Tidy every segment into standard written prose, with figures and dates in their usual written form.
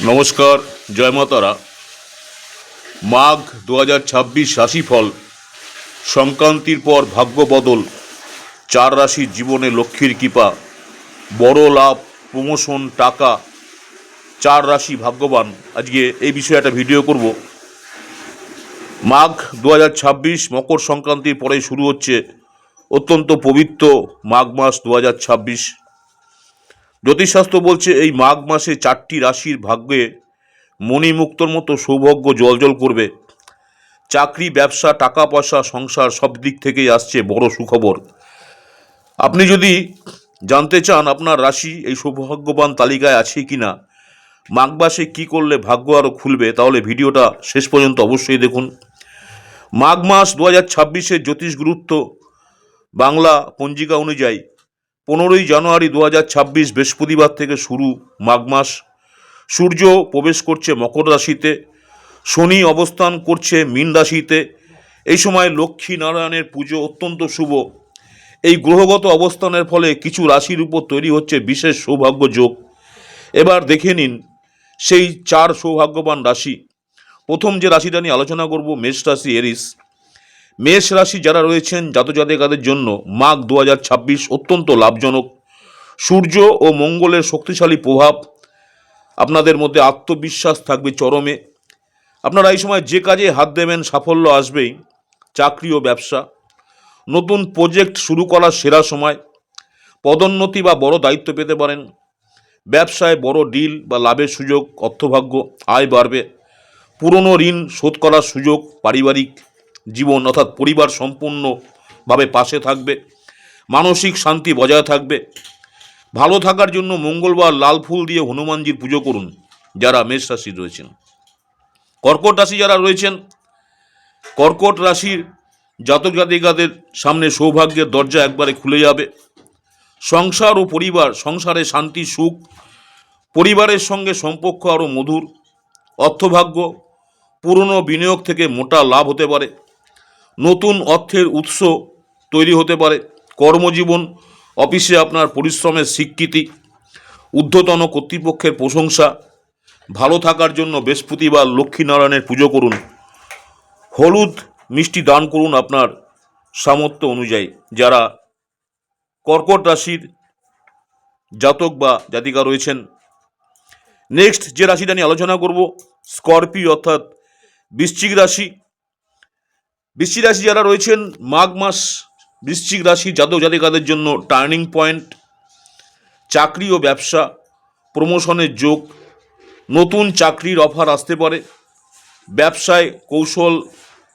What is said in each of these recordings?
নমস্কার, জয় মাতারা। মাঘ 2026 রাশিফল। সংক্রান্তির পর ভাগ্য বদল, 4 রাশির জীবনে লক্ষ্মীর কৃপা, বড় লাভ, প্রমোশন, টাকা। 4 রাশি ভাগ্যবান। আজকে এই বিষয়ে একটা ভিডিও করব। মাঘ 2026 মকর সংক্রান্তির পরে শুরু হচ্ছে অত্যন্ত পবিত্র মাঘ মাস 2026। জ্যোতিষশাস্ত্র বলছে এই মাঘ মাসে 4টি রাশির ভাগ্যে মণিমুক্তর মতো সৌভাগ্য জলজল করবে। চাকরি, ব্যবসা, টাকা পয়সা, সংসার সব দিক থেকেই আসছে বড় সুখবর। আপনি যদি জানতে চান আপনার রাশি এই সৌভাগ্যবান তালিকায় আছে কি না, মাঘ মাসে কী করলে ভাগ্য আরও খুলবে, তাহলে ভিডিওটা শেষ পর্যন্ত অবশ্যই দেখুন। মাঘ মাস 2026-এর জ্যোতিষ গুরুত্ব বাংলা পঞ্জিকা অনুযায়ী 15ই জানুয়ারি 2026 বৃহস্পতিবার থেকে শুরু মাঘ মাস। সূর্য প্রবেশ করছে মকর রাশিতে, শনি অবস্থান করছে মীন রাশিতে। এই সময় লক্ষ্মী নারায়ণের পুজো অত্যন্ত শুভ। এই গ্রহগত অবস্থানের ফলে কিছু রাশির উপর তৈরি হচ্ছে বিশেষ সৌভাগ্য যোগ। এবার দেখে নিন সেই 4 সৌভাগ্যবান রাশি। প্রথম যে রাশিটা নিয়ে আলোচনা করব, মেষ রাশি, এরিস। মেষ রাশি যারা রয়েছেন জাতজাতিকাদের জন্য মাঘ 2026 অত্যন্ত লাভজনক। সূর্য ও মঙ্গলের শক্তিশালী প্রভাব, আপনাদের মধ্যে আত্মবিশ্বাস থাকবে চরমে। আপনারা এই সময় যে কাজে হাত দেবেন সাফল্য আসবেই। চাকরি ও ব্যবসা, নতুন প্রজেক্ট শুরু করার সেরা সময়। পদোন্নতি বা বড় দায়িত্ব পেতে পারেন। ব্যবসায় বড় ডিল বা লাভের সুযোগ, অর্থভাগ্য, আয় বাড়বে। পুরনো ঋণ শোধ করার সুযোগ। পারিবারিক জীবন অর্থাৎ পরিবার সম্পূর্ণভাবে পাশে থাকবে। মানসিক শান্তি বজায় থাকবে। ভালো থাকার জন্য মঙ্গলবার লাল ফুল দিয়ে হনুমানজির পুজো করুন যারা মেষ রাশি রয়েছেন। কর্কট রাশি যারা রয়েছেন, কর্কট রাশির জাতক জাতিকাদের সামনে সৌভাগ্যের দরজা একবারে খুলে যাবে। সংসার ও পরিবার, সংসারে শান্তি, সুখ, পরিবারের সঙ্গে সম্পর্ক আরও মধুর। অর্থভাগ্য, পুরনো বিনিয়োগ থেকে মোটা লাভ হতে পারে। নতুন অর্থের উৎস তৈরি হতে পারে। কর্মজীবন, অফিসে আপনার পরিশ্রমের স্বীকৃতি, ঊর্ধ্বতন কর্তৃপক্ষের প্রশংসা। ভালো থাকার জন্য বৃহস্পতিবার লক্ষ্মীনারায়ণের পুজো করুন। হলুদ মিষ্টি দান করুন আপনার সামর্থ্য অনুযায়ী। যারা কর্কট রাশির জাতক বা জাতিকা রয়েছেন, নেক্সট যে রাশিটা নিয়ে আলোচনা করব, স্করপিও অর্থাৎ বৃশ্চিক রাশি। বৃশ্চিক রাশি যারা রয়েছেন, মাঘ মাস বৃশ্চিক রাশি জাতক জাতিকাদের জন্য টার্নিং পয়েন্ট। চাকরি ও ব্যবসা, প্রমোশনের যোগ, নতুন চাকরির অফার আসতে পারে। ব্যবসায় কৌশল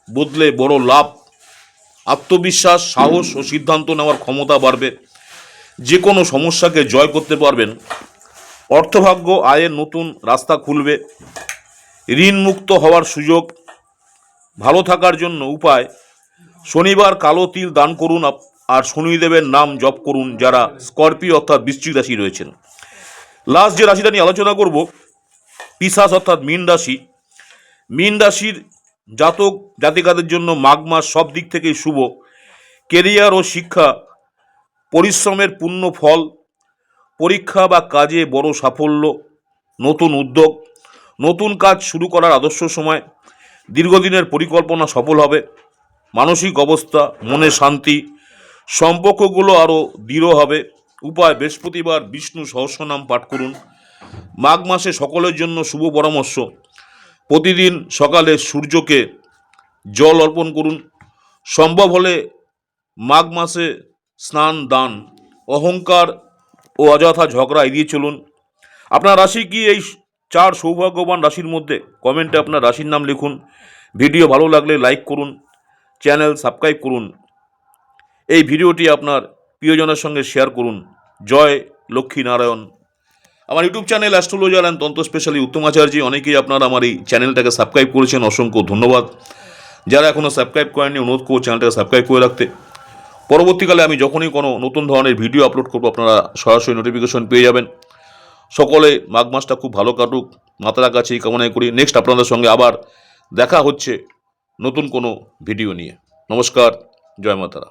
বদলে বড় লাভ। আত্মবিশ্বাস, সাহস ও সিদ্ধান্ত নেওয়ার ক্ষমতা বাড়বে। যে কোনো সমস্যাকে জয় করতে পারবেন। অর্থভাগ্য, আয়ের নতুন রাস্তা খুলবে। ঋণ মুক্ত হওয়ার সুযোগ। ভালো থাকার জন্য উপায়, শনিবার কালো তিল দান করুন আর শনিদেবের নাম জপ করুন যারা স্করপিও অর্থাৎ বৃশ্চিক রাশি রয়েছেন। লাস্ট যে রাশিটা নিয়ে আলোচনা করব, পিশাচ অর্থাৎ মীন রাশি। মীন রাশির জাতক জাতিকাদের জন্য মাঘ মাস সব দিক থেকেই শুভ। কেরিয়ার ও শিক্ষা, পরিশ্রমের পূর্ণ ফল। পরীক্ষা বা কাজে বড় সাফল্য। নতুন উদ্যোগ, নতুন কাজ শুরু করার আদর্শ সময়। দীর্ঘদিনের পরিকল্পনা সফল হবে। মানসিক অবস্থা, মনে শান্তি, সম্পর্কগুলো আরও দৃঢ় হবে। উপায়, বৃহস্পতিবার বিষ্ণু সহস্রনাম পাঠ করুন। মাঘ মাসে সকলের জন্য শুভ পরামর্শ, প্রতিদিন সকালে সূর্যকে জল অর্পণ করুন। সম্ভব হলে মাঘ মাসে স্নান দান। অহংকার ও অযথা ঝগড়া এড়িয়ে চলুন। আপনার রাশি কি এই 4 সৌভাগ্যবান রাশির মধ্যে? কমেন্টে আপনার রাশির নাম লিখুন। ভিডিও ভালো লাগলে লাইক করুন, চ্যানেল সাবস্ক্রাইব করুন। এই ভিডিওটি আপনার প্রিয়জনের সঙ্গে শেয়ার করুন। জয় লক্ষ্মী নারায়ণ। আমার ইউটিউব চ্যানেল অ্যাস্ট্রোলজার অ্যান্ড তন্ত্র স্পেশালি উত্তম আচার্য, অনেকেই আপনারা আমার এই চ্যানেলটাকে সাবস্ক্রাইব করেছেন, অসংখ্য ধন্যবাদ। যারা এখনও সাবস্ক্রাইব করেননি, অনুরোধ করব চ্যানেলটাকে সাবস্ক্রাইব করে রাখতে। পরবর্তীকালে আমি যখনই কোনো নতুন ধরনের ভিডিও আপলোড করব আপনারা সরাসরি নোটিফিকেশন পেয়ে যাবেন। সকলে মাঘ মাসটা খুব ভালো কাটুক, মাতার কাছে এই কামনাই করি। নেক্সট আপনাদের সঙ্গে আবার দেখা হচ্ছে নতুন কোনো ভিডিও নিয়ে। নমস্কার, জয় মাতারা।